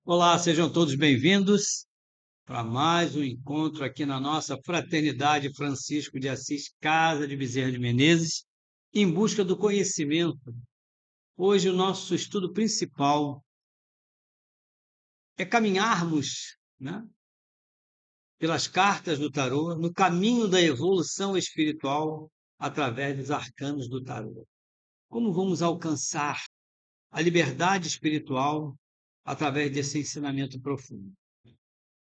Olá, sejam todos bem-vindos para mais um encontro aqui na nossa Fraternidade Francisco de Assis, Casa de Bezerra de Menezes, em busca do conhecimento. Hoje, o nosso estudo principal é caminharmos, né, pelas cartas do tarô, no caminho da evolução espiritual através dos arcanos do tarô. Como vamos alcançar a liberdade espiritual através desse ensinamento profundo?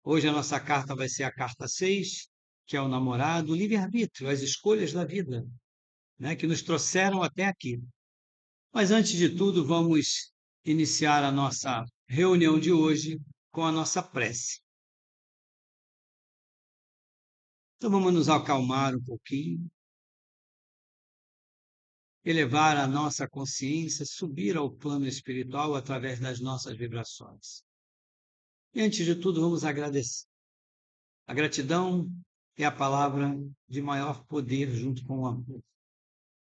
Hoje a nossa carta vai ser a carta 6, que é o namorado, o livre-arbítrio, as escolhas da vida, né, que nos trouxeram até aqui. Mas antes de tudo, vamos iniciar a nossa reunião de hoje com a nossa prece. Então vamos nos acalmar um pouquinho, elevar a nossa consciência, subir ao plano espiritual através das nossas vibrações. E antes de tudo, vamos agradecer. A gratidão é a palavra de maior poder junto com o amor.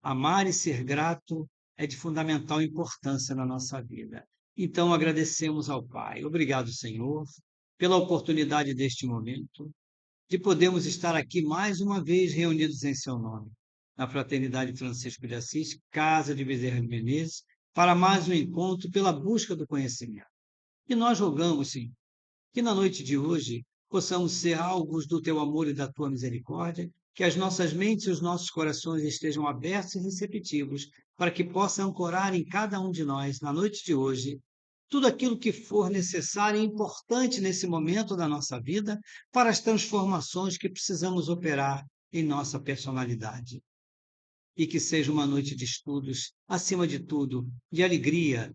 Amar e ser grato é de fundamental importância na nossa vida. Então, agradecemos ao Pai. Obrigado, Senhor, pela oportunidade deste momento, de podermos estar aqui mais uma vez reunidos em Seu nome, na Fraternidade Francisco de Assis, Casa de Bezerra de Menezes, para mais um encontro pela busca do conhecimento. E nós rogamos, Senhor, que na noite de hoje possamos ser alvos do teu amor e da tua misericórdia, que as nossas mentes e os nossos corações estejam abertos e receptivos para que possa ancorar em cada um de nós, na noite de hoje, tudo aquilo que for necessário e importante nesse momento da nossa vida para as transformações que precisamos operar em nossa personalidade. E que seja uma noite de estudos, acima de tudo, de alegria,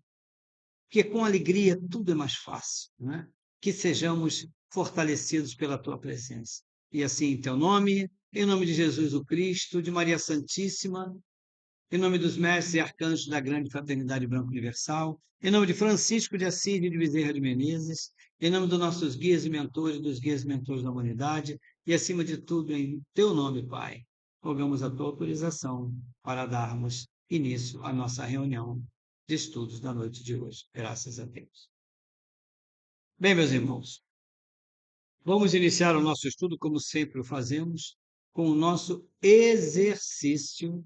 porque com alegria tudo é mais fácil, não é? Que sejamos fortalecidos pela tua presença. E assim, em teu nome, em nome de Jesus o Cristo, de Maria Santíssima, em nome dos mestres e arcanjos da grande fraternidade branco universal, em nome de Francisco de Assis e de Bezerra de Menezes, em nome dos nossos guias e mentores, dos guias e mentores da humanidade, e acima de tudo, em teu nome, Pai, rogamos a tua autorização para darmos início à nossa reunião de estudos da noite de hoje. Graças a Deus. Bem, meus irmãos, vamos iniciar o nosso estudo, como sempre o fazemos, com o nosso exercício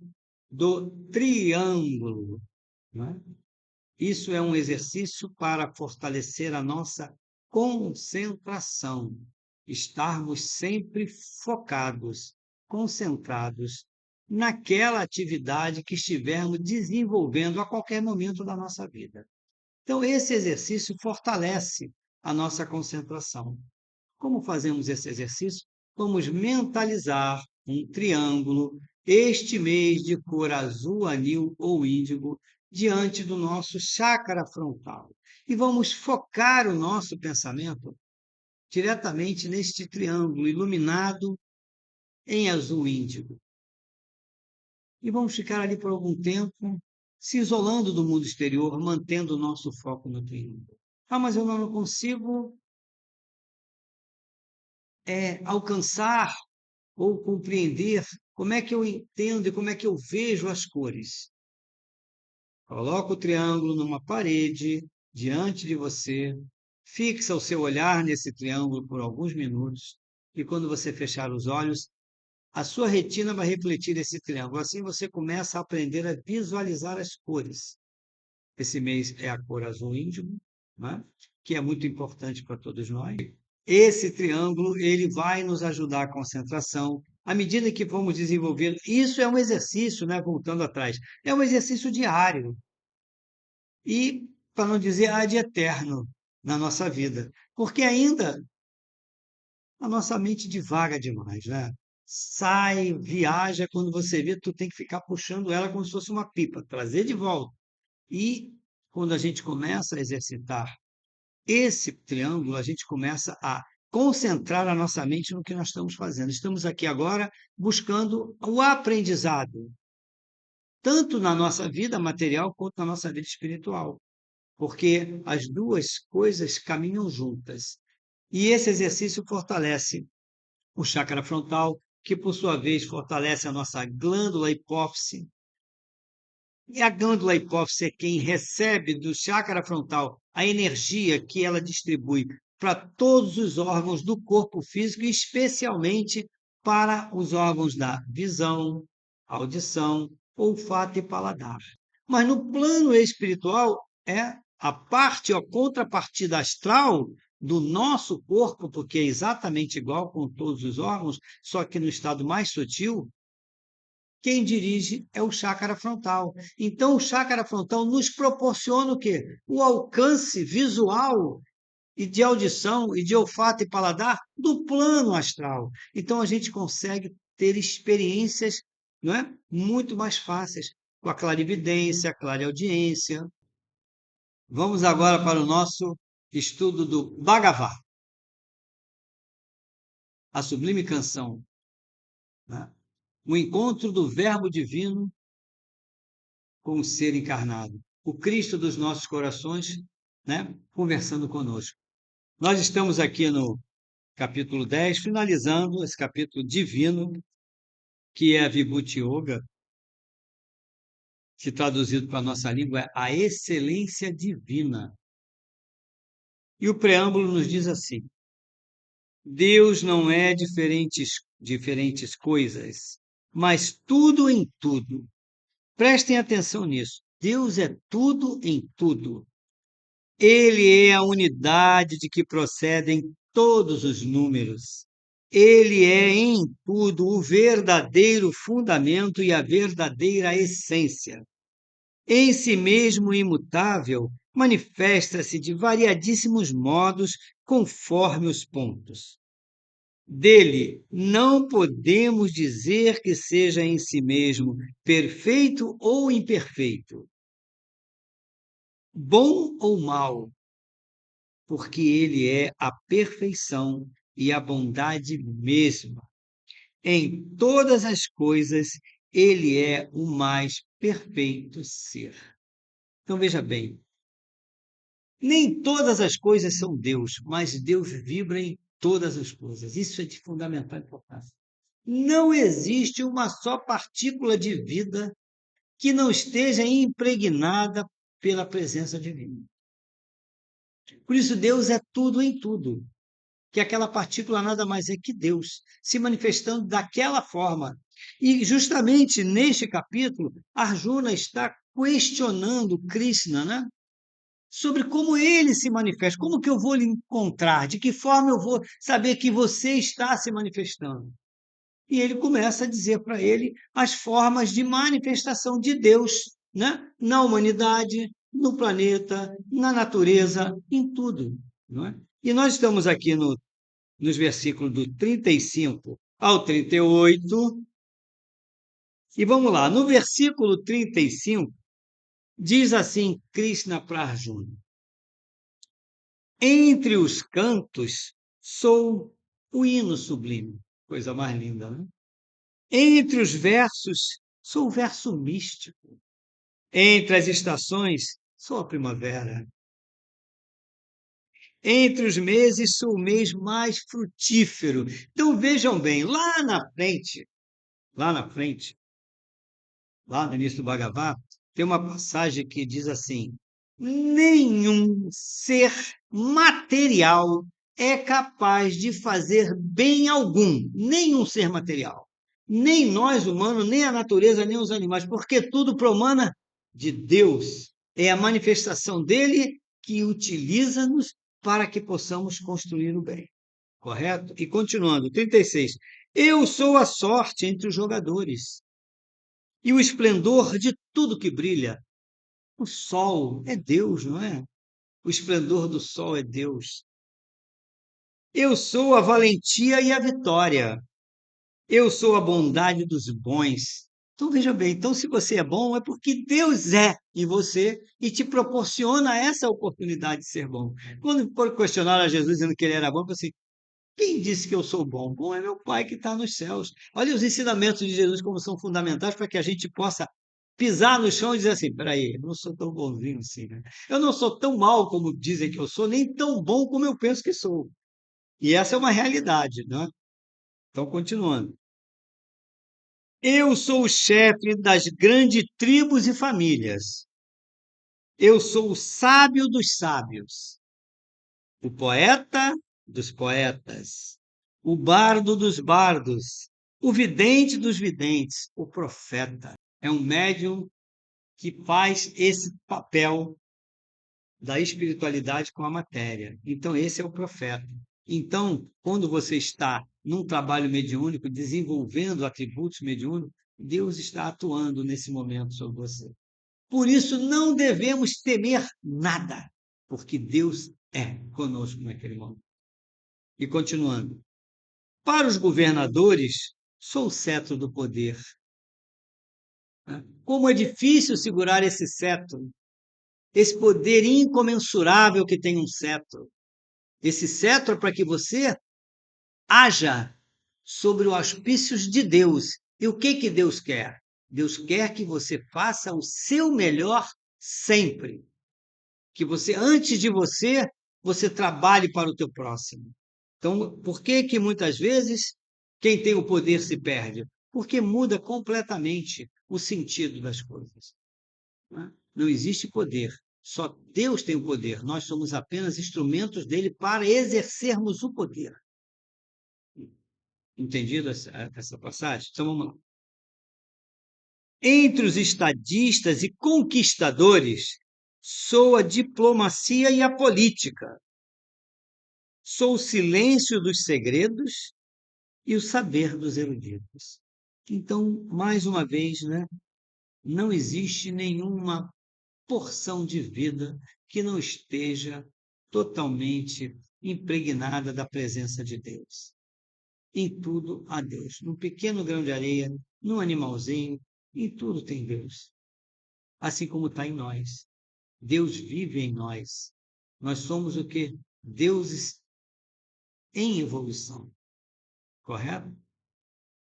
do triângulo, não é? Isso é um exercício para fortalecer a nossa concentração, estarmos sempre focados, concentrados naquela atividade que estivermos desenvolvendo a qualquer momento da nossa vida. Então, esse exercício fortalece a nossa concentração. Como fazemos esse exercício? Vamos mentalizar um triângulo, este mês de cor azul, anil ou índigo, diante do nosso chácara frontal. E vamos focar o nosso pensamento diretamente neste triângulo iluminado em azul índigo. E vamos ficar ali por algum tempo, se isolando do mundo exterior, mantendo o nosso foco no triângulo. Ah, mas eu não consigo alcançar ou compreender como é que eu entendo e como é que eu vejo as cores. Coloca o triângulo numa parede diante de você, fixa o seu olhar nesse triângulo por alguns minutos e quando você fechar os olhos, a sua retina vai refletir esse triângulo. Assim você começa a aprender a visualizar as cores. Esse mês é a cor azul índigo, né? Que é muito importante para todos nós. Esse triângulo ele vai nos ajudar a concentração. À medida que vamos desenvolvendo, isso é um exercício, né? Voltando atrás, é um exercício diário e, para não dizer ad eterno, na nossa vida, porque ainda a nossa mente divaga demais, né? Sai, viaja, quando você vê, tu tem que ficar puxando ela como se fosse uma pipa, trazer de volta. E quando a gente começa a exercitar esse triângulo, a gente começa a concentrar a nossa mente no que nós estamos fazendo. Estamos aqui agora buscando o aprendizado, tanto na nossa vida material quanto na nossa vida espiritual, porque as duas coisas caminham juntas. E esse exercício fortalece o chácara frontal, que por sua vez fortalece a nossa glândula hipófise. E a glândula hipófise é quem recebe do chácara frontal a a energia que ela distribui para todos os órgãos do corpo físico, especialmente para os órgãos da visão, audição, olfato e paladar. Mas no plano espiritual é a parte, a contrapartida astral do nosso corpo, porque é exatamente igual com todos os órgãos, só que no estado mais sutil, quem dirige é o chácara frontal. Então, o chácara frontal nos proporciona o quê? O alcance visual e de audição e de olfato e paladar do plano astral. Então, a gente consegue ter experiências, não é, muito mais fáceis, com a clarividência, a clareaudiência. Vamos agora para o nosso estudo do Bhagavad, a sublime canção, né? O encontro do Verbo Divino com o ser encarnado, o Cristo dos nossos corações, né, conversando conosco. Nós estamos aqui no capítulo 10, finalizando esse capítulo divino, que é a Vibhuti Yoga, que traduzido para a nossa língua é a excelência divina. E o preâmbulo nos diz assim: Deus não é diferentes coisas, mas tudo em tudo. Prestem atenção nisso. Deus é tudo em tudo. Ele é a unidade de que procedem todos os números. Ele é em tudo o verdadeiro fundamento e a verdadeira essência. Em si mesmo imutável, manifesta-se de variadíssimos modos conforme os pontos. Dele não podemos dizer que seja em si mesmo perfeito ou imperfeito, bom ou mau, porque ele é a perfeição e a bondade mesma. Em todas as coisas, ele é o mais perfeito ser. Então veja bem, nem todas as coisas são Deus, mas Deus vibra em todas as coisas. Isso é de fundamental importância. Não existe uma só partícula de vida que não esteja impregnada pela presença divina. Por isso, Deus é tudo em tudo. Que aquela partícula nada mais é que Deus se manifestando daquela forma. E justamente neste capítulo, Arjuna está questionando Krishna, né? Sobre como ele se manifesta, como que eu vou lhe encontrar, de que forma eu vou saber que você está se manifestando. E ele começa a dizer para ele as formas de manifestação de Deus, né? Na humanidade, no planeta, na natureza, em tudo. Não é? E nós estamos aqui nos versículos do 35 ao 38. E vamos lá, no versículo 35, diz assim Krishna para Arjuna: Entre os cantos sou o hino sublime. Coisa mais linda, né? Entre os versos sou o verso místico. Entre as estações sou a primavera. Entre os meses sou o mês mais frutífero. Então vejam bem, lá na frente, lá no início do Bhagavad, tem uma passagem que diz assim: nenhum ser material é capaz de fazer bem algum, nenhum ser material. Nem nós humanos, nem a natureza, nem os animais, porque tudo promana de Deus. É a manifestação dele que utiliza-nos para que possamos construir o bem. Correto? E continuando, 36. Eu sou a sorte entre os jogadores e o esplendor de tudo que brilha. O sol é Deus, não é? O esplendor do sol é Deus. Eu sou a valentia e a vitória. Eu sou a bondade dos bons. Então veja bem, então se você é bom é porque Deus é em você e te proporciona essa oportunidade de ser bom. Quando for questionar a Jesus dizendo que ele era bom, eu falei assim, quem disse que eu sou bom? Bom é meu Pai que está nos céus. Olha os ensinamentos de Jesus como são fundamentais para que a gente possa pisar no chão e dizer assim, peraí, eu não sou tão bonzinho assim, né? Eu não sou tão mal como dizem que eu sou, nem tão bom como eu penso que sou. E essa é uma realidade, né? Então, continuando. Eu sou o chefe das grandes tribos e famílias. Eu sou o sábio dos sábios, o poeta dos poetas, o bardo dos bardos, o vidente dos videntes, o profeta. É um médium que faz esse papel da espiritualidade com a matéria. Então, esse é o profeta. Então, quando você está num trabalho mediúnico, desenvolvendo atributos mediúnicos, Deus está atuando nesse momento sobre você. Por isso, não devemos temer nada, porque Deus é conosco naquele momento. E continuando, para os governadores, sou o cetro do poder. Como é difícil segurar esse cetro, esse poder incomensurável que tem um cetro. Esse cetro é para que você haja sobre os auspícios de Deus. E o que que Deus quer? Deus quer que você faça o seu melhor sempre. Que você, antes de você, você trabalhe para o teu próximo. Então, por que que muitas vezes quem tem o poder se perde? Porque muda completamente o sentido das coisas. Não existe poder. Só Deus tem o poder. Nós somos apenas instrumentos dele para exercermos o poder. Entendido essa passagem? Então vamos lá. Entre os estadistas e conquistadores, sou a diplomacia e a política. Sou o silêncio dos segredos e o saber dos eruditos. Então, mais uma vez, né, não existe nenhuma porção de vida que não esteja totalmente impregnada da presença de Deus. Em tudo há Deus. Num pequeno grão de areia, num animalzinho, em tudo tem Deus. Assim como está em nós. Deus vive em nós. Nós somos o que? Deuses em evolução. Correto?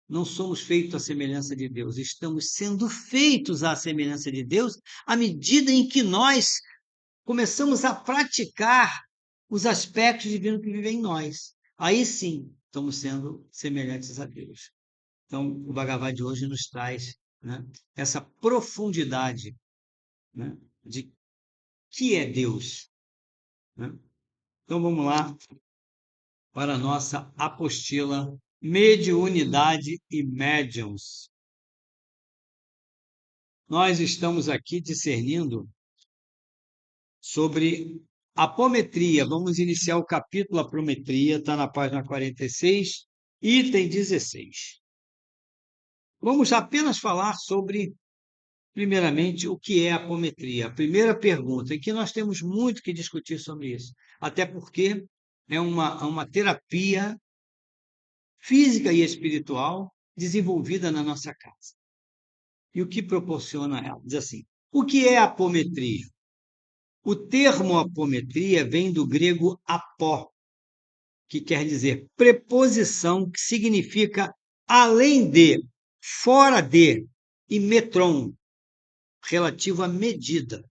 Não somos feitos à semelhança de Deus, estamos sendo feitos à semelhança de Deus à medida em que nós começamos a praticar os aspectos divinos que vivem em nós. Aí sim, estamos sendo semelhantes a Deus. Então, o Bhagavad de hoje nos traz, né, essa profundidade, né, de que é Deus. Né? Então, vamos lá para a nossa apostila Mediunidade e Médiuns. Nós estamos aqui discernindo sobre apometria. Vamos iniciar o capítulo Apometria, está na página 46, item 16. Vamos apenas falar sobre, primeiramente, o que é apometria. A primeira pergunta, e que nós temos muito que discutir sobre isso, até porque é uma terapia física e espiritual desenvolvida na nossa casa. E o que proporciona ela? Diz assim, o que é apometria? O termo apometria vem do grego apó, que quer dizer preposição, que significa além de, fora de, e metron, relativo à medida.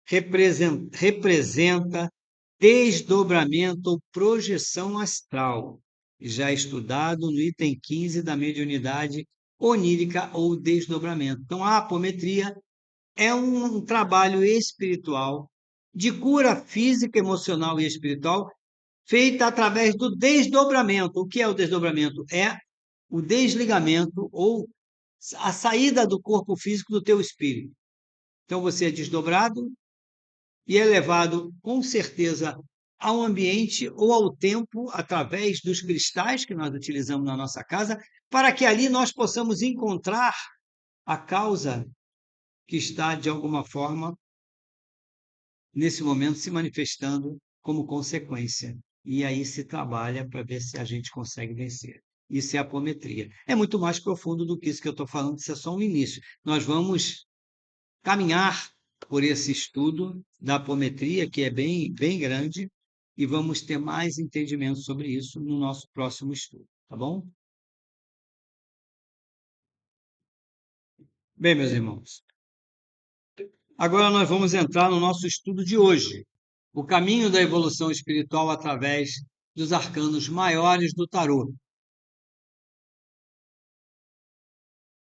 Representa desdobramento ou projeção astral, já estudado no item 15 da mediunidade onírica ou desdobramento. Então, a apometria é um trabalho espiritual de cura física, emocional e espiritual feita através do desdobramento. O que é o desdobramento? É o desligamento ou a saída do corpo físico do teu espírito. Então você é desdobrado e é levado com certeza ao ambiente ou ao tempo através dos cristais que nós utilizamos na nossa casa, para que ali nós possamos encontrar a causa que está de alguma forma nesse momento se manifestando como consequência. E aí se trabalha para ver se a gente consegue vencer. Isso é apometria. É muito mais profundo do que isso que eu estou falando, isso é só um início. Nós vamos caminhar por esse estudo da apometria, que é bem grande, e vamos ter mais entendimento sobre isso no nosso próximo estudo, tá bom? Bem, meus irmãos, agora nós vamos entrar no nosso estudo de hoje, o caminho da evolução espiritual através dos arcanos maiores do tarô.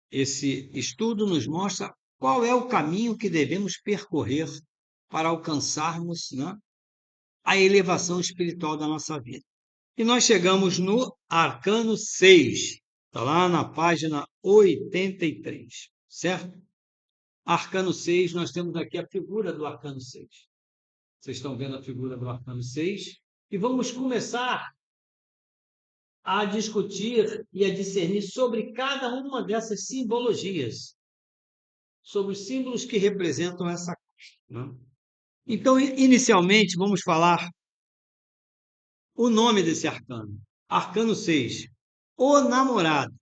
Esse estudo nos mostra qual é o caminho que devemos percorrer para alcançarmos, né, a elevação espiritual da nossa vida. E nós chegamos no Arcano 6, está lá na página 83, certo? Arcano 6, nós temos aqui a figura do Arcano 6. Vocês estão vendo a figura do Arcano 6? E vamos começar a discutir e a discernir sobre cada uma dessas simbologias, sobre os símbolos que representam essa coisa, né? Então, inicialmente, vamos falar o nome desse arcano. Arcano 6, o namorado.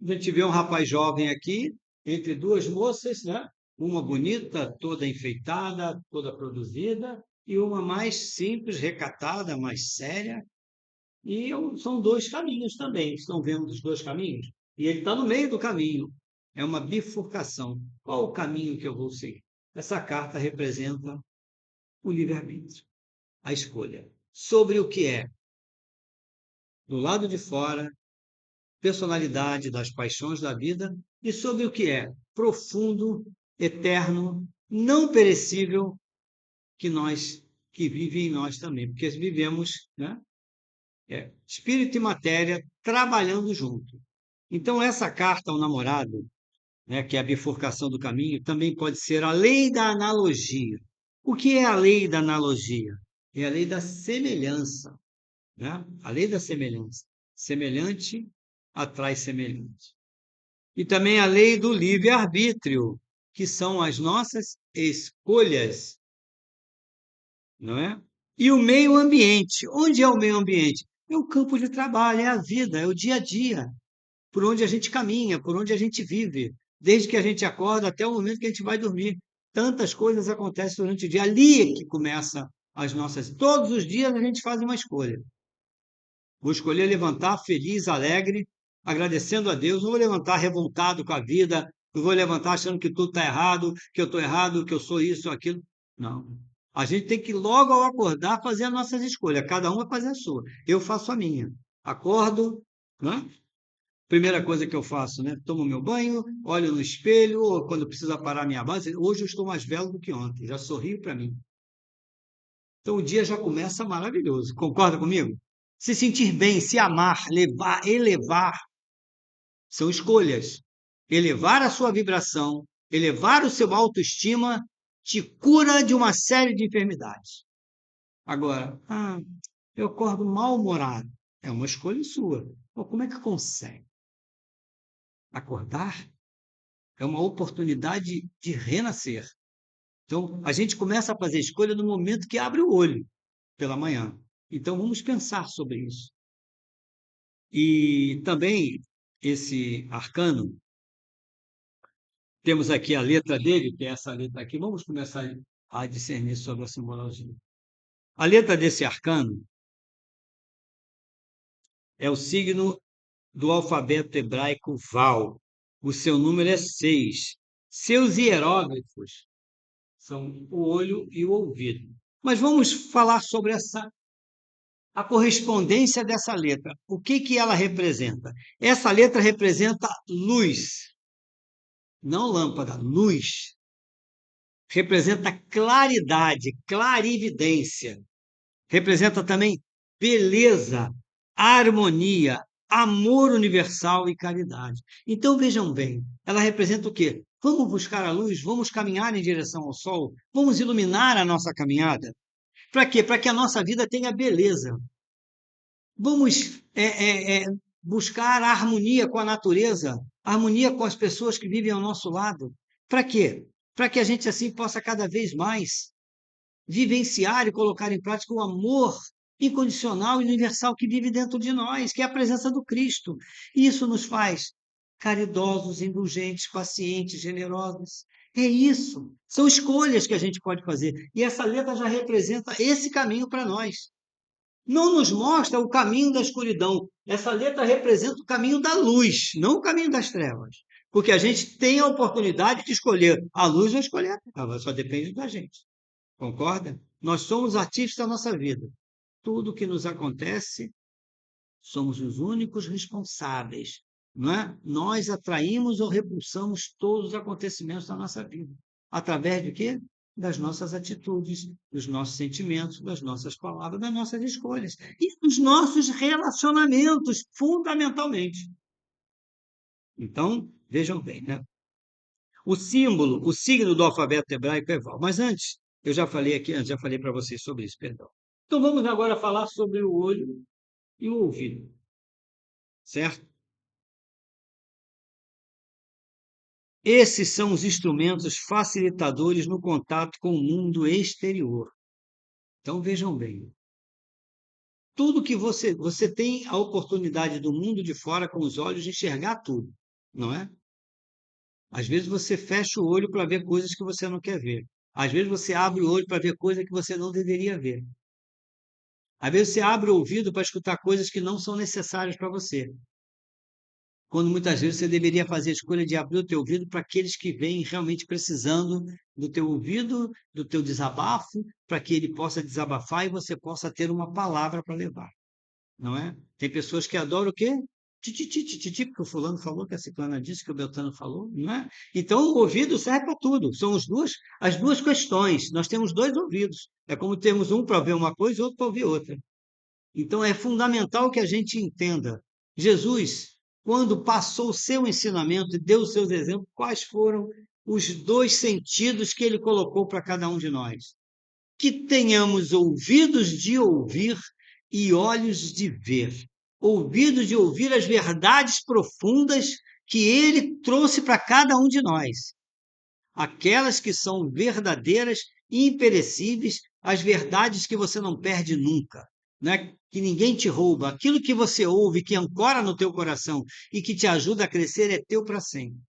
A gente vê um rapaz jovem aqui, entre duas moças, né? Uma bonita, toda enfeitada, toda produzida, e uma mais simples, recatada, mais séria. E são dois caminhos também. Estão vendo os dois caminhos? E ele está no meio do caminho. É uma bifurcação. Qual o caminho que eu vou seguir? Essa carta representa o livre-arbítrio, a escolha sobre o que é, do lado de fora, personalidade das paixões da vida, e sobre o que é profundo, eterno, não perecível, que vive em nós também, porque vivemos, né? Espírito e matéria trabalhando junto. Então, essa carta ao namorado, né, que é a bifurcação do caminho, também pode ser a lei da analogia. O que é a lei da analogia? É a lei da semelhança, né? A lei da semelhança. Semelhante atrai semelhante. E também a lei do livre-arbítrio, que são as nossas escolhas, não é? E o meio ambiente. Onde é o meio ambiente? É o campo de trabalho, é a vida, é o dia a dia, por onde a gente caminha, por onde a gente vive, desde que a gente acorda até o momento que a gente vai dormir. Tantas coisas acontecem durante o dia. Ali é que começa as nossas. Todos os dias a gente faz uma escolha. Vou escolher levantar feliz, alegre, agradecendo a Deus. Não vou levantar revoltado com a vida. Não vou levantar achando que tudo está errado, que eu estou errado, que eu sou isso ou aquilo. Não. A gente tem que, logo ao acordar, fazer as nossas escolhas. Cada um vai fazer a sua. Eu faço a minha. Acordo, né? Primeira coisa que eu faço, né? Tomo meu banho, olho no espelho, ou quando precisa parar minha base. Hoje eu estou mais belo do que ontem. Já sorrio para mim. Então o dia já começa maravilhoso. Concorda comigo? Se sentir bem, se amar, levar, elevar, são escolhas. Elevar a sua vibração, elevar o seu autoestima, te cura de uma série de enfermidades. Agora, eu acordo mal-humorado. É uma escolha sua. Pô, como é que consegue? Acordar é uma oportunidade de renascer. Então, a gente começa a fazer escolha no momento que abre o olho, pela manhã. Então, vamos pensar sobre isso. E também esse arcano, temos aqui a letra dele, que é essa letra aqui. Vamos começar a discernir sobre a simbologia. A letra desse arcano é o signo do alfabeto hebraico Val. O seu número é 6. Seus hieróglifos são o olho e o ouvido. Mas vamos falar sobre a correspondência dessa letra. O que que ela representa? Essa letra representa luz, não lâmpada, luz. Representa claridade, clarividência. Representa também beleza, harmonia, amor universal e caridade. Então vejam bem, ela representa o quê? Vamos buscar a luz, vamos caminhar em direção ao sol, vamos iluminar a nossa caminhada. Para quê? Para que a nossa vida tenha beleza. Vamos buscar a harmonia com a natureza, a harmonia com as pessoas que vivem ao nosso lado. Para quê? Para que a gente assim possa cada vez mais vivenciar e colocar em prática o amor incondicional e universal que vive dentro de nós, que é a presença do Cristo. E isso nos faz caridosos, indulgentes, pacientes, generosos. É isso. São escolhas que a gente pode fazer. E essa letra já representa esse caminho para nós. Não nos mostra o caminho da escuridão. Essa letra representa o caminho da luz, não o caminho das trevas. Porque a gente tem a oportunidade de escolher a luz ou escolher a treva, só depende da gente. Concorda? Nós somos artistas da nossa vida. Tudo que nos acontece, somos os únicos responsáveis não é? Nós atraímos ou repulsamos todos os acontecimentos da nossa vida. Através de quê? Das nossas atitudes, dos nossos sentimentos, das nossas palavras, das nossas escolhas. E dos nossos relacionamentos, fundamentalmente. Então, vejam bem, né? O símbolo, o signo do alfabeto hebraico é Val. Mas antes, eu já falei aqui, antes já falei para vocês sobre isso, perdão. Então vamos agora falar sobre o olho e o ouvido, certo? Esses são os instrumentos facilitadores no contato com o mundo exterior. Então vejam bem, tudo que você tem a oportunidade do mundo de fora com os olhos de enxergar tudo, não é? Às vezes você fecha o olho para ver coisas que você não quer ver. Às vezes você abre o olho para ver coisas que você não deveria ver. Às vezes você abre o ouvido para escutar coisas que não são necessárias para você. Quando muitas vezes você deveria fazer a escolha de abrir o teu ouvido para aqueles que vêm realmente precisando do teu ouvido, do teu desabafo, para que ele possa desabafar e você possa ter uma palavra para levar, não é? Tem pessoas que adoram o quê? Tititi, tititi, porque o fulano falou, que a ciclana disse, que o Beltrano falou, não é? Então, o ouvido serve para tudo. São as duas questões. Nós temos dois ouvidos. É como temos um para ouvir uma coisa e outro para ouvir outra. Então, é fundamental que a gente entenda. Jesus, quando passou o seu ensinamento e deu os seus exemplos, quais foram os dois sentidos que ele colocou para cada um de nós? Que tenhamos ouvidos de ouvir e olhos de ver. Ouvidos de ouvir as verdades profundas que ele trouxe para cada um de nós. Aquelas que são verdadeiras e imperecíveis, as verdades que você não perde nunca, né? Que ninguém te rouba. Aquilo que você ouve, que ancora no teu coração e que te ajuda a crescer, é teu para sempre.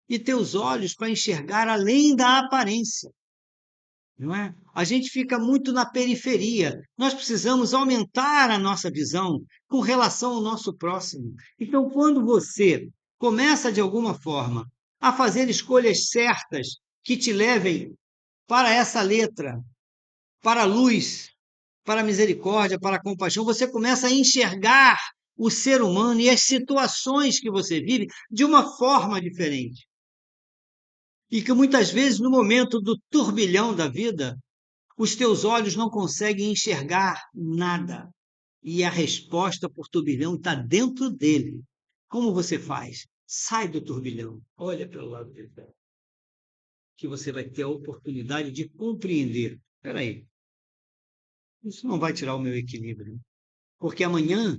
E teus olhos para enxergar além da aparência, não é? A gente fica muito na periferia. Nós precisamos aumentar a nossa visão com relação ao nosso próximo. Então, quando você começa de alguma forma a fazer escolhas certas que te levem para essa letra, para a luz, para a misericórdia, para a compaixão, você começa a enxergar o ser humano e as situações que você vive de uma forma diferente. E que muitas vezes, no momento do turbilhão da vida, os teus olhos não conseguem enxergar nada. E a resposta por turbilhão está dentro dele. Como você faz? Sai do turbilhão, olha pelo lado de cá, que você vai ter a oportunidade de compreender. Espera aí, isso não vai tirar o meu equilíbrio, porque amanhã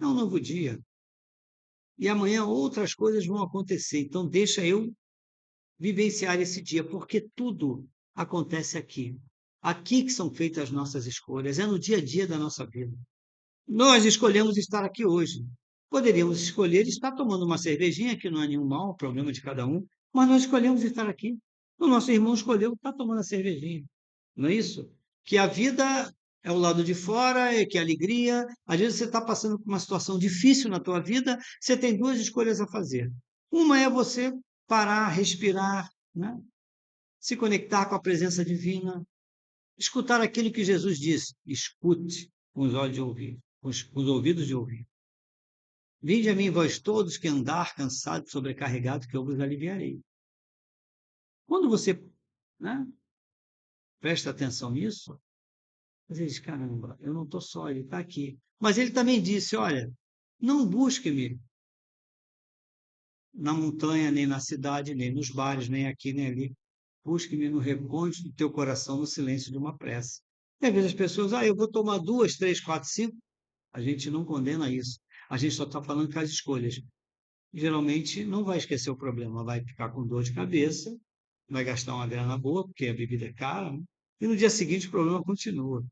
é um novo dia. E amanhã outras coisas vão acontecer. Então deixa eu vivenciar esse dia, porque tudo acontece aqui. Aqui que são feitas as nossas escolhas, é no dia a dia da nossa vida. Nós escolhemos estar aqui hoje. Poderíamos escolher estar tomando uma cervejinha, que não é nenhum mal, problema de cada um, mas nós escolhemos estar aqui. O nosso irmão escolheu estar tomando a cervejinha. Não é isso? Que a vida é o lado de fora, é que a alegria. Às vezes você está passando por uma situação difícil na tua vida, você tem duas escolhas a fazer. Uma é você parar, respirar, né? Se conectar com a presença divina, escutar aquilo que Jesus disse. Escute com os olhos de ouvir, com os ouvidos de ouvir. Vinde a mim, vós todos que andar cansado, sobrecarregado, que eu vos aliviarei. Quando você, né, presta atenção nisso, você diz, caramba, eu não estou só, ele está aqui. Mas ele também disse, olha, não busque-me na montanha, nem na cidade, nem nos bares, nem aqui, nem ali. Busque-me no recôndito do teu coração, no silêncio de uma prece. E às vezes as pessoas, eu vou tomar duas, três, quatro, cinco. A gente não condena isso. A gente só está falando com as escolhas. Geralmente não vai esquecer o problema, vai ficar com dor de cabeça, vai gastar uma grana boa, porque a bebida é cara, né? E no dia seguinte o problema continua.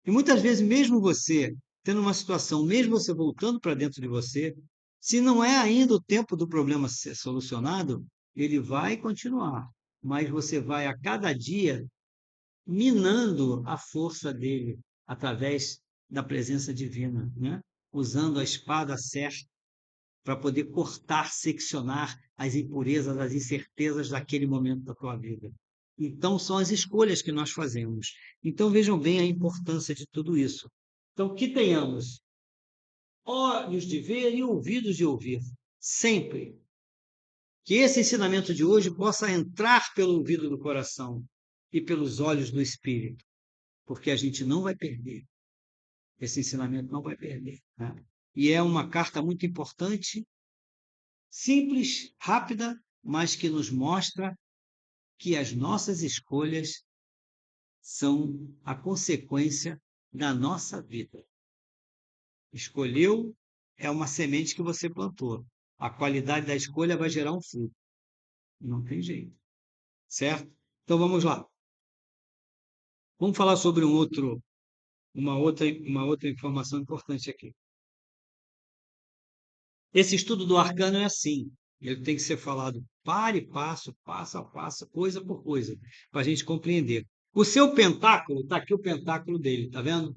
E muitas vezes, mesmo você tendo uma situação, mesmo você voltando para dentro de você, se não é ainda o tempo do problema ser solucionado, ele vai continuar. Mas você vai a cada dia minando a força dele através da presença divina, né? Usando a espada certa para poder cortar, seccionar as impurezas, as incertezas daquele momento da tua vida. Então, são as escolhas que nós fazemos. Então, vejam bem a importância de tudo isso. Então, que tenhamos olhos de ver e ouvidos de ouvir. Sempre. Que esse ensinamento de hoje possa entrar pelo ouvido do coração e pelos olhos do espírito, porque a gente não vai perder. Esse ensinamento não vai perder. Né? E é uma carta muito importante, simples, rápida, mas que nos mostra que as nossas escolhas são a consequência da nossa vida. Escolheu é uma semente que você plantou. A qualidade da escolha vai gerar um fruto. Não tem jeito. Certo? Então vamos lá. Vamos falar sobre uma outra informação importante aqui. Esse estudo do arcano é assim. Ele tem que ser falado par e passo, passo a passo, coisa por coisa, para a gente compreender. O seu pentáculo, está aqui o pentáculo dele, tá vendo?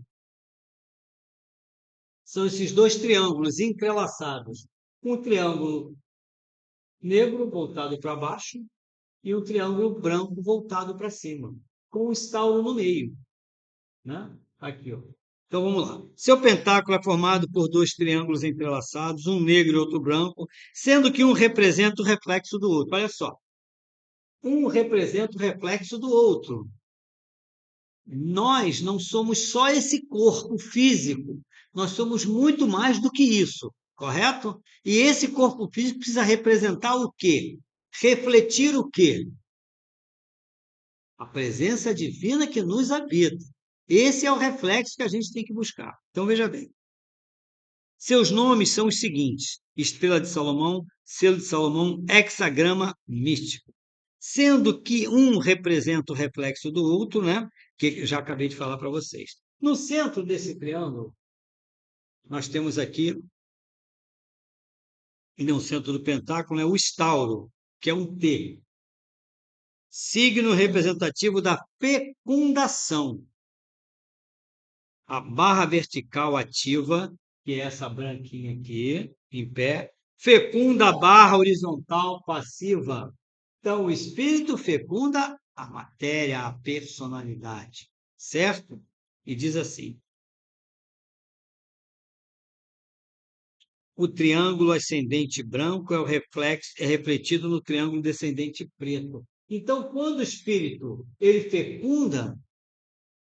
São esses dois triângulos entrelaçados. Um triângulo negro voltado para baixo e um triângulo branco voltado para cima, com um estauro no meio. Né? Aqui, ó. Então vamos lá. Seu pentáculo é formado por dois triângulos entrelaçados, um negro e outro branco, sendo que um representa o reflexo do outro. Olha só. Um representa o reflexo do outro. Nós não somos só esse corpo físico, nós somos muito mais do que isso, correto? E esse corpo físico precisa representar o quê? Refletir o quê? A presença divina que nos habita. Esse é o reflexo que a gente tem que buscar. Então veja bem. Seus nomes são os seguintes: Estrela de Salomão, Selo de Salomão, Hexagrama Místico. Sendo que um representa o reflexo do outro, né? Que eu já acabei de falar para vocês. No centro desse triângulo, nós temos aqui, e no centro do pentáculo, o estauro, que é um T. Signo representativo da fecundação. A barra vertical ativa, que é essa branquinha aqui, em pé, fecunda a barra horizontal passiva. Então, o espírito fecunda a matéria, a personalidade, certo? E diz assim: o triângulo ascendente branco é o reflexo, é refletido no triângulo descendente preto. Então, quando o espírito ele fecunda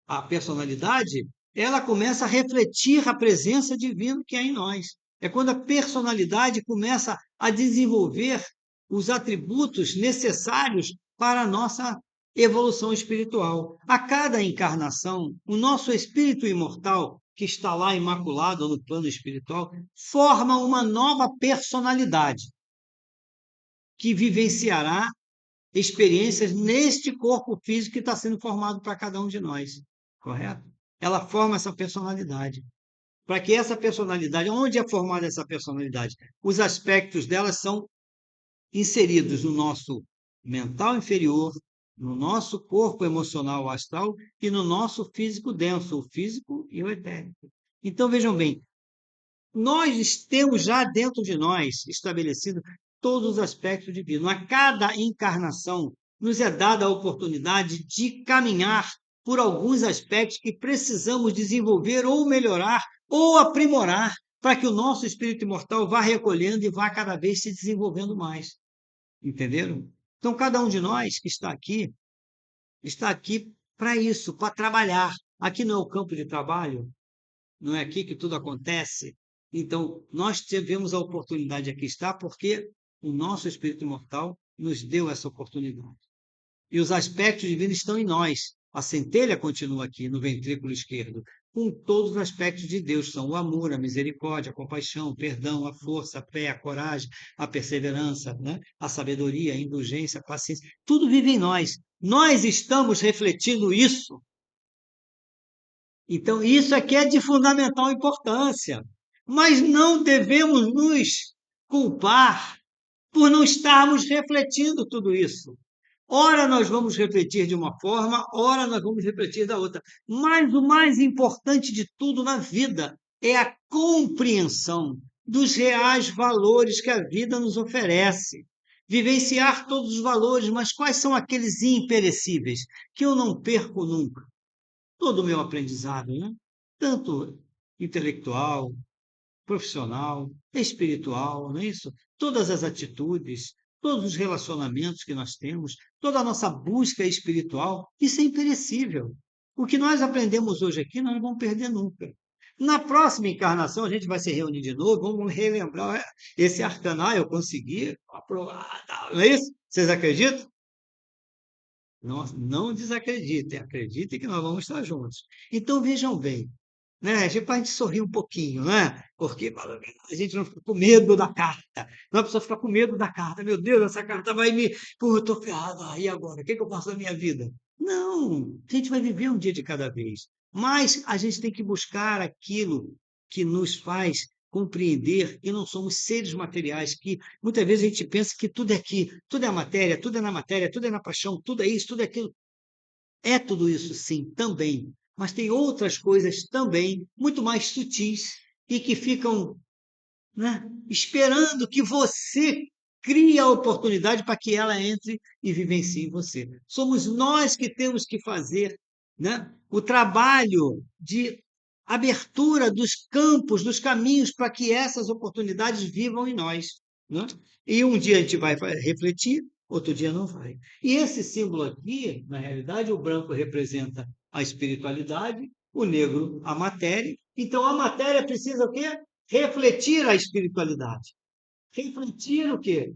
a personalidade, ela começa a refletir a presença divina que há em nós. É quando a personalidade começa a desenvolver os atributos necessários para a nossa evolução espiritual. A cada encarnação, o nosso espírito imortal, que está lá imaculado no plano espiritual, forma uma nova personalidade que vivenciará experiências neste corpo físico que está sendo formado para cada um de nós, correto? Ela forma essa personalidade. Para que essa personalidade, onde é formada essa personalidade? Os aspectos dela são inseridos no nosso mental inferior, no nosso corpo emocional astral e no nosso físico denso, o físico e o etérico. Então vejam bem, nós temos já dentro de nós estabelecido todos os aspectos divinos. A cada encarnação nos é dada a oportunidade de caminhar por alguns aspectos que precisamos desenvolver ou melhorar ou aprimorar para que o nosso espírito imortal vá recolhendo e vá cada vez se desenvolvendo mais. Entenderam? Então, cada um de nós que está aqui para isso, para trabalhar. Aqui não é o campo de trabalho, não é aqui que tudo acontece. Então, nós tivemos a oportunidade de aqui estar porque o nosso espírito imortal nos deu essa oportunidade. E os aspectos divinos estão em nós. A centelha continua aqui no ventrículo esquerdo, com todos os aspectos de Deus, são o amor, a misericórdia, a compaixão, o perdão, a força, a fé, a coragem, a perseverança, né? A sabedoria, a indulgência, a paciência. Tudo vive em nós. Nós estamos refletindo isso. Então, isso aqui é de fundamental importância. Mas não devemos nos culpar por não estarmos refletindo tudo isso. Ora, nós vamos refletir de uma forma, ora, nós vamos refletir da outra. Mas o mais importante de tudo na vida é a compreensão dos reais valores que a vida nos oferece. Vivenciar todos os valores, mas quais são aqueles imperecíveis que eu não perco nunca? Todo o meu aprendizado, né? Tanto intelectual, profissional, espiritual, não é isso? Todas as atitudes, todos os relacionamentos que nós temos, toda a nossa busca espiritual, isso é imperecível. O que nós aprendemos hoje aqui, nós não vamos perder nunca. Na próxima encarnação, a gente vai se reunir de novo, vamos relembrar esse arcano. Ah, eu consegui aprovar, não é isso? Vocês acreditam? Não, não desacreditem, acreditem que nós vamos estar juntos. Então vejam bem, né? Para a gente sorrir um pouquinho, né? Porque a gente não fica com medo da carta. Não, a pessoa fica com medo da carta. Meu Deus, essa carta vai me. Pô, eu estou ferrado. E agora? O que, que eu faço na minha vida? Não, a gente vai viver um dia de cada vez. Mas a gente tem que buscar aquilo que nos faz compreender que não somos seres materiais, que muitas vezes a gente pensa que tudo é aqui, tudo é matéria, tudo é na matéria, tudo é na paixão, tudo é isso, tudo é aquilo. É tudo isso, sim, também. Mas tem outras coisas também, muito mais sutis, e que ficam, né, esperando que você crie a oportunidade para que ela entre e vivencie em você. Somos nós que temos que fazer, né, o trabalho de abertura dos campos, dos caminhos para que essas oportunidades vivam em nós. Né? E um dia a gente vai refletir, outro dia não vai. E esse símbolo aqui, na realidade, o branco representa a espiritualidade, o negro a matéria. Então a matéria precisa o quê? Refletir a espiritualidade. Refletir o quê?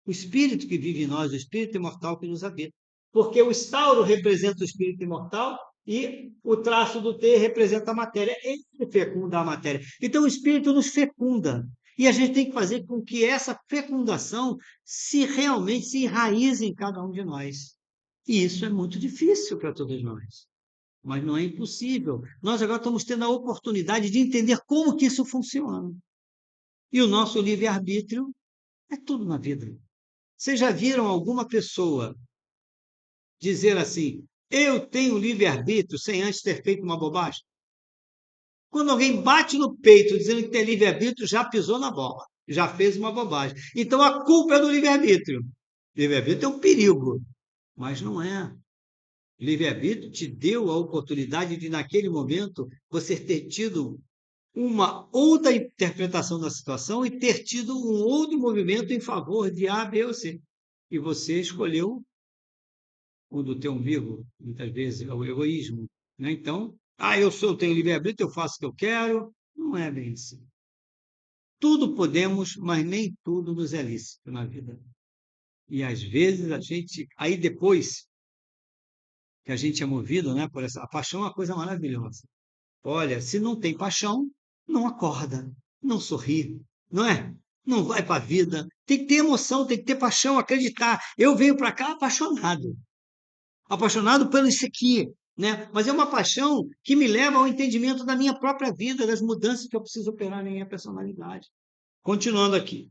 O espírito que vive em nós, o espírito imortal que nos habita. Porque o estauro representa o espírito imortal e o traço do T representa a matéria. Ele fecunda a matéria. Então o espírito nos fecunda. E a gente tem que fazer com que essa fecundação se realmente se enraize em cada um de nós. E isso é muito difícil para todos nós. Mas não é impossível. Nós agora estamos tendo a oportunidade de entender como que isso funciona. E o nosso livre-arbítrio é tudo na vida. Vocês já viram alguma pessoa dizer assim: eu tenho livre-arbítrio, sem antes ter feito uma bobagem? Quando alguém bate no peito dizendo que tem livre-arbítrio, já pisou na bola, já fez uma bobagem. Então a culpa é do livre-arbítrio. Livre-arbítrio é um perigo, mas não é. Livre-arbítrio te deu a oportunidade de, naquele momento, você ter tido uma outra interpretação da situação e ter tido um outro movimento em favor de A, B ou C. E você escolheu o do teu umbigo, muitas vezes, é o egoísmo. Né? Então, eu tenho livre-arbítrio, eu faço o que eu quero. Não é bem assim. Tudo podemos, mas nem tudo nos é lícito na vida. E às vezes a gente, aí depois que a gente é movido, né, por essa a paixão é uma coisa maravilhosa. Olha, se não tem paixão, não acorda, não sorri, não é? Não vai para a vida. Tem que ter emoção, tem que ter paixão, acreditar. Eu venho para cá apaixonado pelo isso aqui, né? Mas é uma paixão que me leva ao entendimento da minha própria vida, das mudanças que eu preciso operar na minha personalidade. Continuando aqui.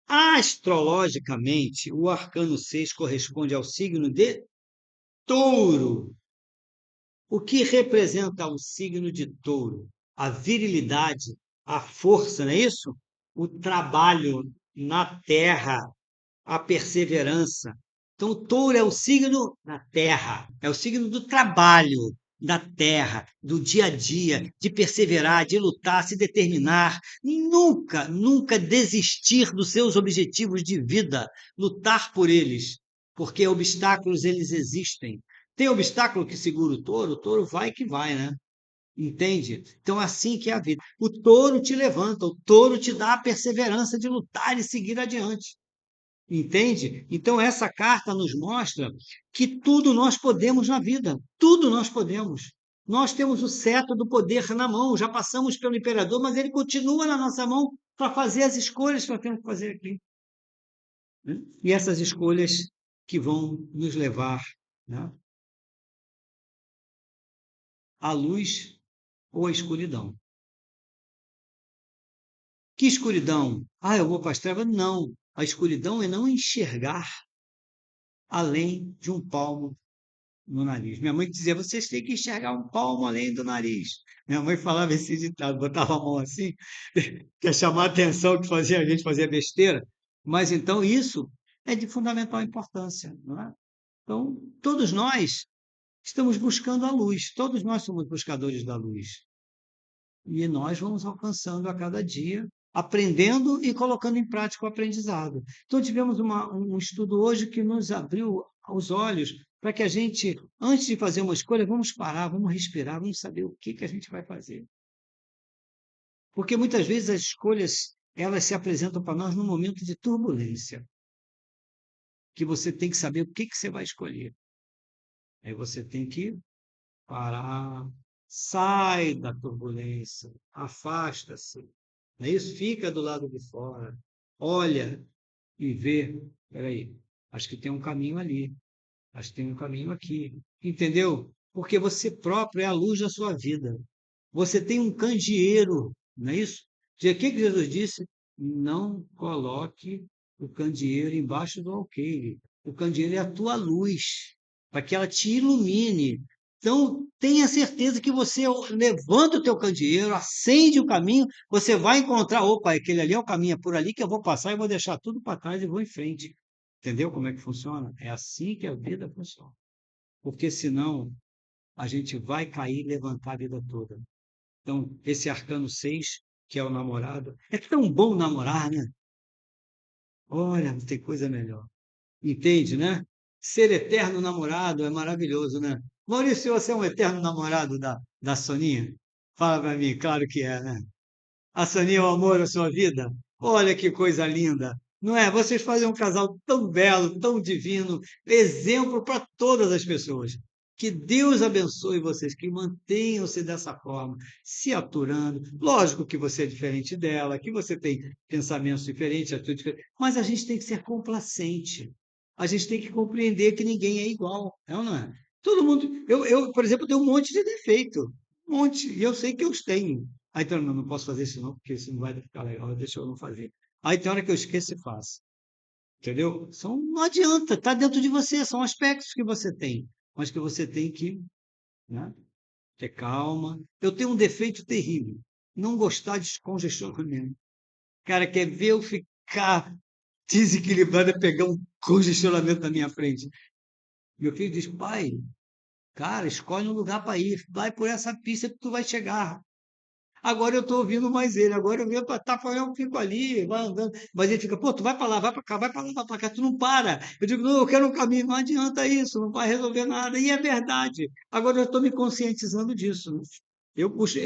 Astrologicamente, o arcano 6 corresponde ao signo de Touro. O que representa o signo de Touro? A virilidade, a força, não é isso? O trabalho na terra, a perseverança. Então, o touro é o signo da terra, é o signo do trabalho, da terra, do dia a dia, de perseverar, de lutar, se determinar, nunca, nunca desistir dos seus objetivos de vida, lutar por eles, porque obstáculos eles existem. Tem obstáculo que segura o touro vai que vai, né? Entende? Então, assim que é a vida. O touro te levanta, o touro te dá a perseverança de lutar e seguir adiante. Entende? Então, essa carta nos mostra que tudo nós podemos na vida, tudo nós podemos. Nós temos o cetro do poder na mão, já passamos pelo imperador, mas ele continua na nossa mão para fazer as escolhas que nós temos que fazer aqui. Né? E essas escolhas que vão nos levar, né, à luz ou à escuridão. Que escuridão? Ah, eu vou para as trevas? Não. A escuridão é não enxergar além de um palmo no nariz. Minha mãe dizia: vocês têm que enxergar um palmo além do nariz. Minha mãe falava esse ditado, botava a mão assim, para chamar a atenção que fazia a gente fazer besteira. Mas então isso é de fundamental importância. Não é? Então, todos nós estamos buscando a luz, todos nós somos buscadores da luz. E nós vamos alcançando a cada dia, aprendendo e colocando em prática o aprendizado. Então, tivemos um estudo hoje que nos abriu os olhos para que a gente, antes de fazer uma escolha, vamos parar, vamos respirar, vamos saber o que a gente vai fazer. Porque muitas vezes as escolhas, elas se apresentam para nós num momento de turbulência, que você tem que saber o que você vai escolher. Aí você tem que parar, sai da turbulência, afasta-se. Não é isso? Fica do lado de fora, olha e vê. Peraí, acho que tem um caminho ali, acho que tem um caminho aqui. Entendeu? Porque você próprio é a luz da sua vida. Você tem um candeeiro, não é isso? O que Jesus disse? Não coloque o candeeiro embaixo do alqueire. O candeeiro é a tua luz, para que ela te ilumine. Então, tenha certeza que você levanta o teu candeeiro, acende o caminho, você vai encontrar, opa, aquele ali é o caminho, é por ali que eu vou passar e vou deixar tudo para trás e vou em frente. Entendeu como é que funciona? É assim que a vida funciona. Porque senão a gente vai cair e levantar a vida toda. Então, esse arcano 6, que é o namorado, é tão bom namorar, né? Olha, não tem coisa melhor. Entende, né? Ser eterno namorado é maravilhoso, né? Maurício, você é um eterno namorado da Soninha? Fala para mim, claro que é, né? A Soninha é o amor da sua vida? Olha que coisa linda! Não é? Vocês fazem um casal tão belo, tão divino, exemplo para todas as pessoas. Que Deus abençoe vocês, que mantenham-se dessa forma, se aturando. Lógico que você é diferente dela, que você tem pensamentos diferentes, atitudes diferentes, mas a gente tem que ser complacente. A gente tem que compreender que ninguém é igual, é ou não é? Todo mundo. Por exemplo, tenho um monte de defeito, um monte, e eu sei que eu os tenho. Aí então, não posso fazer isso não, porque isso não vai ficar legal, deixa eu não fazer. Aí tem hora que eu esqueço e faço. Entendeu? Não adianta, está dentro de você, são aspectos que você tem, mas que você tem que, né, ter calma. Eu tenho um defeito terrível, não gostar de congestionamento. Cara, quer ver eu ficar desequilibrado e pegar um congestionamento na minha frente? Meu filho diz, pai, cara, escolhe um lugar para ir, vai por essa pista que tu vai chegar. Agora eu estou ouvindo mais ele. Agora eu venho para Tafarel, eu fico ali, vai andando. Mas ele fica, pô, tu vai para lá, vai para cá, vai para lá, vai para cá, tu não para. Eu digo, não, eu quero um caminho, não adianta isso, não vai resolver nada. E é verdade. Agora eu estou me conscientizando disso. Eu puxo,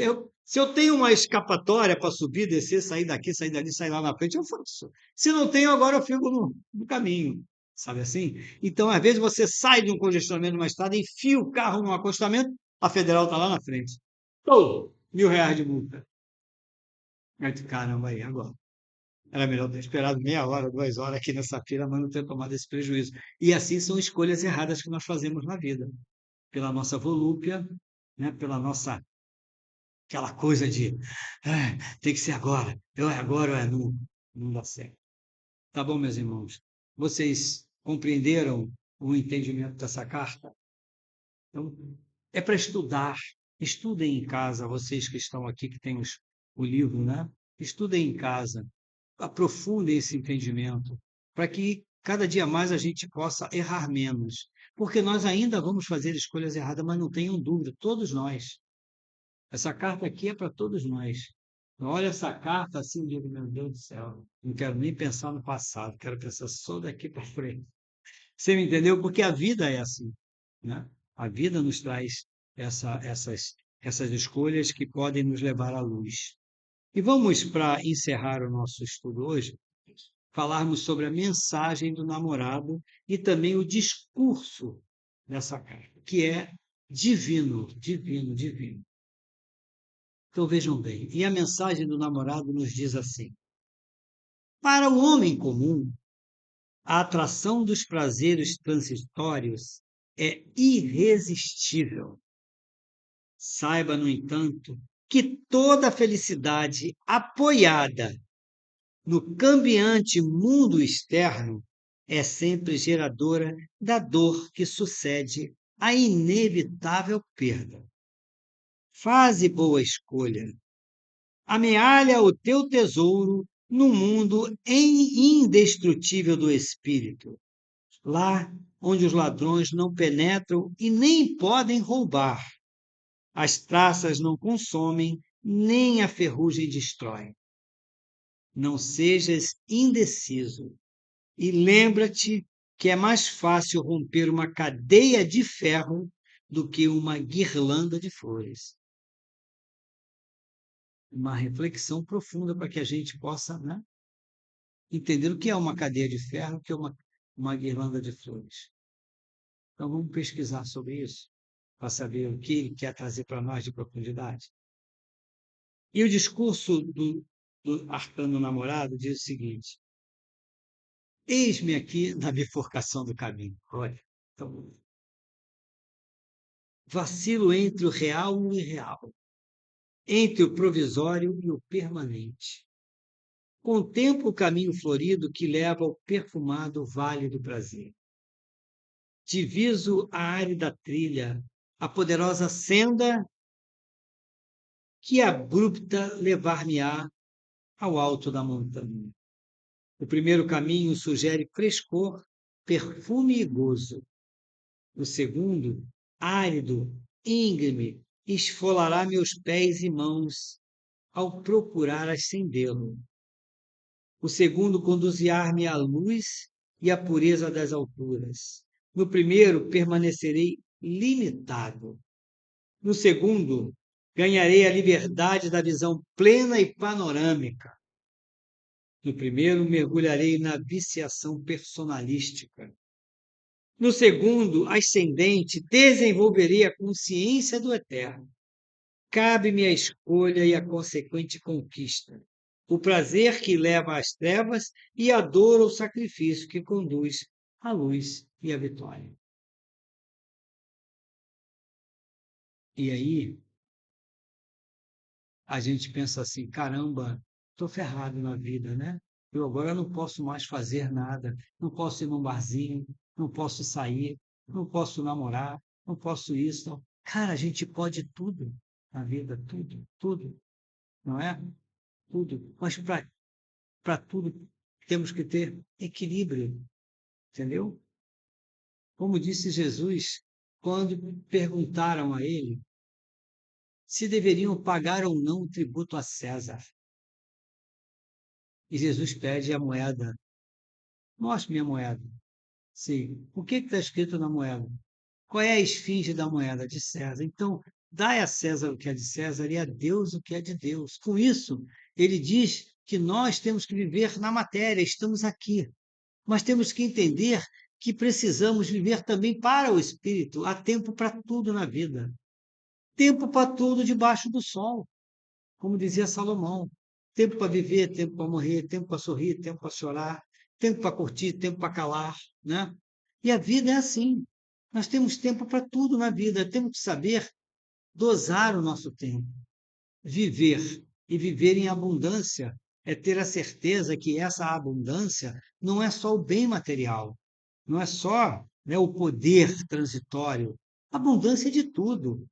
se eu tenho uma escapatória para subir, descer, sair daqui, sair dali, sair lá na frente, eu faço. Se não tenho, agora eu fico no caminho. Sabe assim? Então, às vezes, você sai de um congestionamento numa estrada, enfia o carro num acostamento, a federal está lá na frente. Pô, R$ 1.000 de multa. Aí tu, caramba, aí agora. Era melhor ter esperado meia hora, 2 horas aqui nessa fila, mas não ter tomado esse prejuízo. E assim são escolhas erradas que nós fazemos na vida. Pela nossa volúpia, né? Pela nossa, aquela coisa de tem que ser agora, eu é agora, ou é não, não dá certo. Tá bom, meus irmãos? Vocês compreenderam o entendimento dessa carta? Então, é para estudar. Estudem em casa, vocês que estão aqui, que têm o livro, né? Estudem em casa, aprofundem esse entendimento, para que cada dia mais a gente possa errar menos. Porque nós ainda vamos fazer escolhas erradas, mas não tenham dúvida, todos nós. Essa carta aqui é para todos nós. Olha essa carta assim, eu digo, meu Deus do céu, não quero nem pensar no passado, quero pensar só daqui para frente. Você me entendeu? Porque a vida é assim, né? A vida nos traz essas escolhas que podem nos levar à luz. E vamos, para encerrar o nosso estudo hoje, falarmos sobre a mensagem do namorado e também o discurso dessa carta, que é divino, divino, divino. Então vejam bem, e a mensagem do namorado nos diz assim: para o homem comum, a atração dos prazeres transitórios é irresistível. Saiba, no entanto, que toda felicidade apoiada no cambiante mundo externo é sempre geradora da dor que sucede à inevitável perda. Faze boa escolha. Amealha o teu tesouro no mundo indestrutível do espírito, lá onde os ladrões não penetram e nem podem roubar. As traças não consomem nem a ferrugem destrói. Não sejas indeciso e lembra-te que é mais fácil romper uma cadeia de ferro do que uma guirlanda de flores. Uma reflexão profunda para que a gente possa, né, entender o que é uma cadeia de ferro, o que é uma guirlanda de flores. Então vamos pesquisar sobre isso, para saber o que ele quer trazer para nós de profundidade. E o discurso do arcano namorado diz o seguinte: eis-me aqui na bifurcação do caminho. Olha, então, vacilo entre o real e o irreal, entre o provisório e o permanente. Contemplo o caminho florido que leva ao perfumado vale do prazer. Diviso a árida trilha, a poderosa senda que abrupta levar-me-á ao alto da montanha. O primeiro caminho sugere frescor, perfume e gozo. O segundo, árido, íngreme, esfolará meus pés e mãos ao procurar ascendê-lo. O segundo, conduzir-me à luz e à pureza das alturas. No primeiro, permanecerei limitado. No segundo, ganharei a liberdade da visão plena e panorâmica. No primeiro, mergulharei na viciação personalística. No segundo, ascendente, desenvolverei a consciência do eterno. Cabe-me a escolha e a consequente conquista. O prazer que leva às trevas e a dor ou sacrifício que conduz à luz e à vitória. E aí, a gente pensa assim, caramba, estou ferrado na vida, né? Eu agora não posso mais fazer nada, não posso ir num barzinho, não posso sair, não posso namorar, não posso isso. Não. Cara, a gente pode tudo na vida, tudo, tudo, não é? Tudo. Mas para tudo temos que ter equilíbrio, entendeu? Como disse Jesus, quando perguntaram a ele se deveriam pagar ou não o tributo a César. E Jesus pede a moeda. Mostre-me a moeda. Sim. O que está escrito na moeda? Qual é a esfinge da moeda? De César. Então, dai a César o que é de César e a Deus o que é de Deus. Com isso, ele diz que nós temos que viver na matéria, estamos aqui. Mas temos que entender que precisamos viver também para o Espírito. Há tempo para tudo na vida. Tempo para tudo debaixo do sol, como dizia Salomão. Tempo para viver, tempo para morrer, tempo para sorrir, tempo para chorar, tempo para curtir, tempo para calar, né? E a vida é assim. Nós temos tempo para tudo na vida, temos que saber dosar o nosso tempo. Viver e viver em abundância é ter a certeza que essa abundância não é só o bem material, não é só, né, o poder transitório. Abundância é de tudo.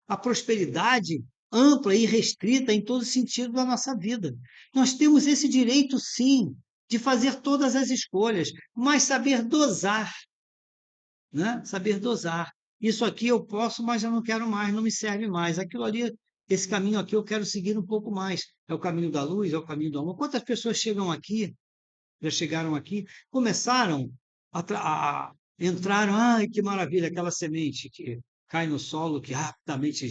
A prosperidade ampla e restrita em todo sentido da nossa vida. Nós temos esse direito, sim, de fazer todas as escolhas, mas saber dosar, né? Saber dosar. Isso aqui eu posso, mas eu não quero mais, não me serve mais. Aquilo ali, esse caminho aqui eu quero seguir um pouco mais. É o caminho da luz, é o caminho do amor. Quantas pessoas chegam aqui, já chegaram aqui, começaram entraram, ai, que maravilha, aquela semente que cai no solo, que rapidamente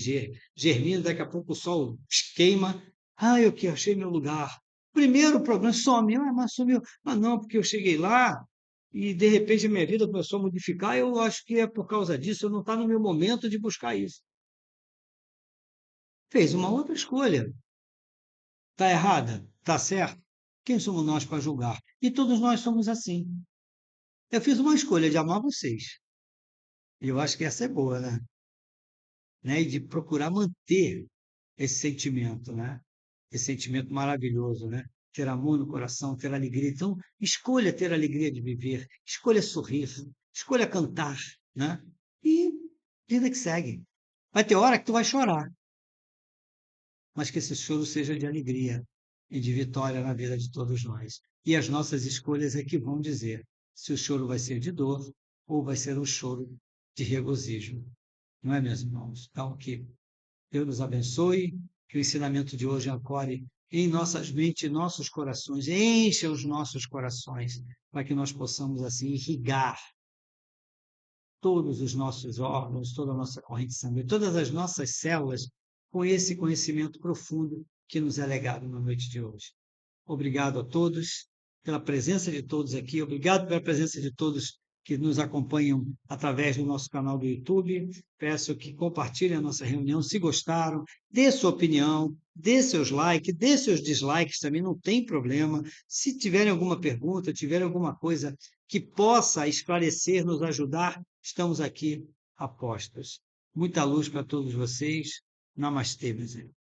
germina, daqui a pouco o sol queima. Ai, eu que achei meu lugar. Primeiro problema, sumiu, mas sumiu. Mas não, porque eu cheguei lá e de repente a minha vida começou a modificar. Eu acho que é por causa disso, eu não está no meu momento de buscar isso. Fez uma outra escolha. Está errada? Está certo? Quem somos nós para julgar? E todos nós somos assim. Eu fiz uma escolha de amar vocês. E eu acho que essa é boa, né? E de procurar manter esse sentimento, né? Esse sentimento maravilhoso, né? Ter amor no coração, ter alegria. Então, escolha ter alegria de viver, escolha sorrir, escolha cantar, né? E vida que segue. Vai ter hora que tu vai chorar, mas que esse choro seja de alegria e de vitória na vida de todos nós. E as nossas escolhas é que vão dizer se o choro vai ser de dor ou vai ser um choro de regozijo. Não é, meus irmãos? Então, que Deus nos abençoe, Que o ensinamento de hoje ancore em nossas mentes e nossos corações, encha os nossos corações, para que nós possamos, assim, irrigar todos os nossos órgãos, toda a nossa corrente sanguínea, todas as nossas células, com esse conhecimento profundo que nos é legado na noite de hoje. Obrigado a todos, pela presença de todos aqui, obrigado pela presença de todos que nos acompanham através do nosso canal do YouTube. Peço que compartilhem a nossa reunião, se gostaram, dê sua opinião, dê seus likes, dê seus dislikes também, não tem problema. Se tiverem alguma pergunta, tiverem alguma coisa que possa esclarecer, nos ajudar, estamos aqui a postos. Muita luz para todos vocês. Namastê, meus irmãos.